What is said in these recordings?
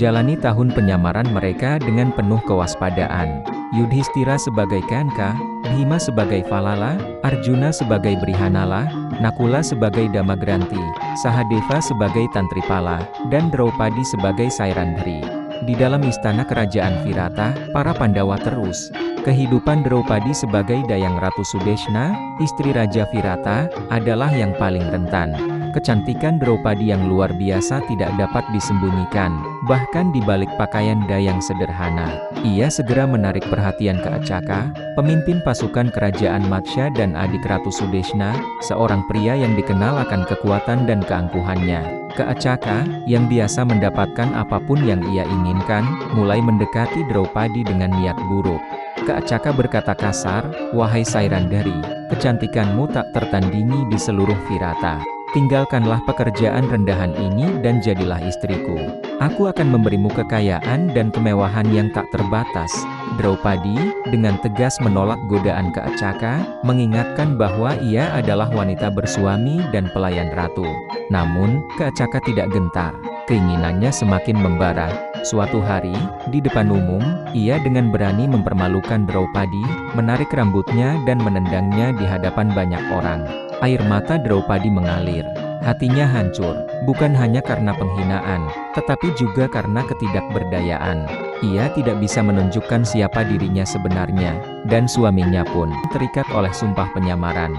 menjalani tahun penyamaran mereka dengan penuh kewaspadaan. Yudhistira sebagai Kanka, Bhima sebagai Valala, Arjuna sebagai Brihanala, Nakula sebagai Damagranti, Sahadeva sebagai Tantripala, dan Draupadi sebagai Sairandhri. Di dalam istana kerajaan Virata, para Pandawa terus. Kehidupan Draupadi sebagai Dayang Ratu Sudeshna, istri Raja Virata, adalah yang paling rentan. Kecantikan Draupadi yang luar biasa tidak dapat disembunyikan, bahkan di balik pakaian dayang sederhana. Ia segera menarik perhatian Keacaka, pemimpin pasukan kerajaan Matsya dan adik Ratu Sudeshna, seorang pria yang dikenal akan kekuatan dan keangkuhannya. Keacaka, yang biasa mendapatkan apapun yang ia inginkan, mulai mendekati Draupadi dengan niat buruk. Keacaka berkata kasar, "Wahai Sairandhri, kecantikanmu tak tertandingi di seluruh Virata. Tinggalkanlah pekerjaan rendahan ini dan jadilah istriku. Aku akan memberimu kekayaan dan kemewahan yang tak terbatas." Draupadi, dengan tegas menolak godaan Keacaka, mengingatkan bahwa ia adalah wanita bersuami dan pelayan ratu. Namun, Keacaka tidak gentar. Keinginannya semakin membara. Suatu hari, di depan umum, ia dengan berani mempermalukan Draupadi, menarik rambutnya dan menendangnya di hadapan banyak orang. Air mata Draupadi mengalir. Hatinya hancur, bukan hanya karena penghinaan, tetapi juga karena ketidakberdayaan. Ia tidak bisa menunjukkan siapa dirinya sebenarnya, dan suaminya pun terikat oleh sumpah penyamaran.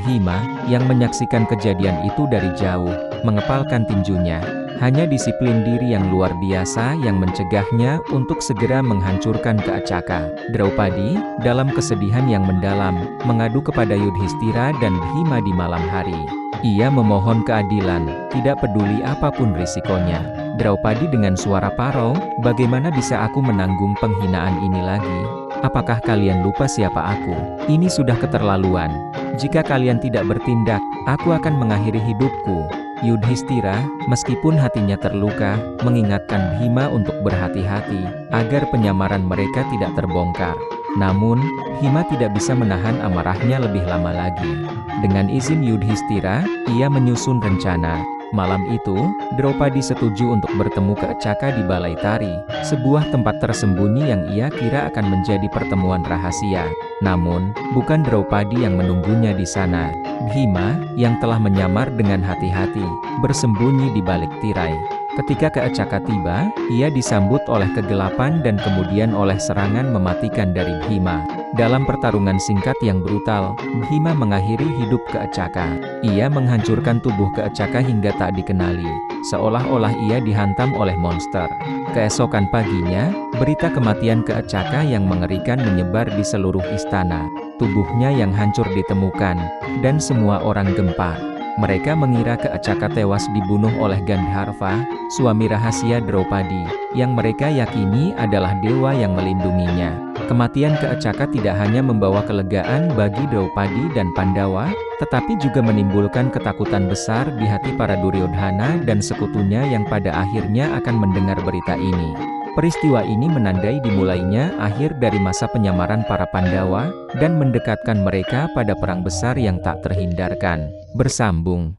Bhima, yang menyaksikan kejadian itu dari jauh, mengepalkan tinjunya. Hanya disiplin diri yang luar biasa yang mencegahnya untuk segera menghancurkan Keacaka. Draupadi, dalam kesedihan yang mendalam, mengadu kepada Yudhistira dan Bhima di malam hari. Ia memohon keadilan, tidak peduli apapun risikonya. Draupadi dengan suara parau, "Bagaimana bisa aku menanggung penghinaan ini lagi? Apakah kalian lupa siapa aku? Ini sudah keterlaluan. Jika kalian tidak bertindak, aku akan mengakhiri hidupku." Yudhistira, meskipun hatinya terluka, mengingatkan Bhima untuk berhati-hati, agar penyamaran mereka tidak terbongkar. Namun, Bhima tidak bisa menahan amarahnya lebih lama lagi. Dengan izin Yudhistira, ia menyusun rencana. Malam itu, Draupadi setuju untuk bertemu Keacaka di Balai Tari, sebuah tempat tersembunyi yang ia kira akan menjadi pertemuan rahasia. Namun, bukan Draupadi yang menunggunya di sana. Bhima, yang telah menyamar dengan hati-hati, bersembunyi di balik tirai. Ketika Keacaka tiba, ia disambut oleh kegelapan dan kemudian oleh serangan mematikan dari Bhima. Dalam pertarungan singkat yang brutal, Bhima mengakhiri hidup Keacaka. Ia menghancurkan tubuh Keacaka hingga tak dikenali, seolah-olah ia dihantam oleh monster. Keesokan paginya, berita kematian Keacaka yang mengerikan menyebar di seluruh istana. Tubuhnya yang hancur ditemukan, dan semua orang gempar. Mereka mengira Keacaka tewas dibunuh oleh Gandharva, suami rahasia Draupadi, yang mereka yakini adalah dewa yang melindunginya. Kematian Keacaka tidak hanya membawa kelegaan bagi Draupadi dan Pandawa, tetapi juga menimbulkan ketakutan besar di hati para Duryodhana dan sekutunya yang pada akhirnya akan mendengar berita ini. Peristiwa ini menandai dimulainya akhir dari masa penyamaran para Pandawa, dan mendekatkan mereka pada perang besar yang tak terhindarkan. Bersambung.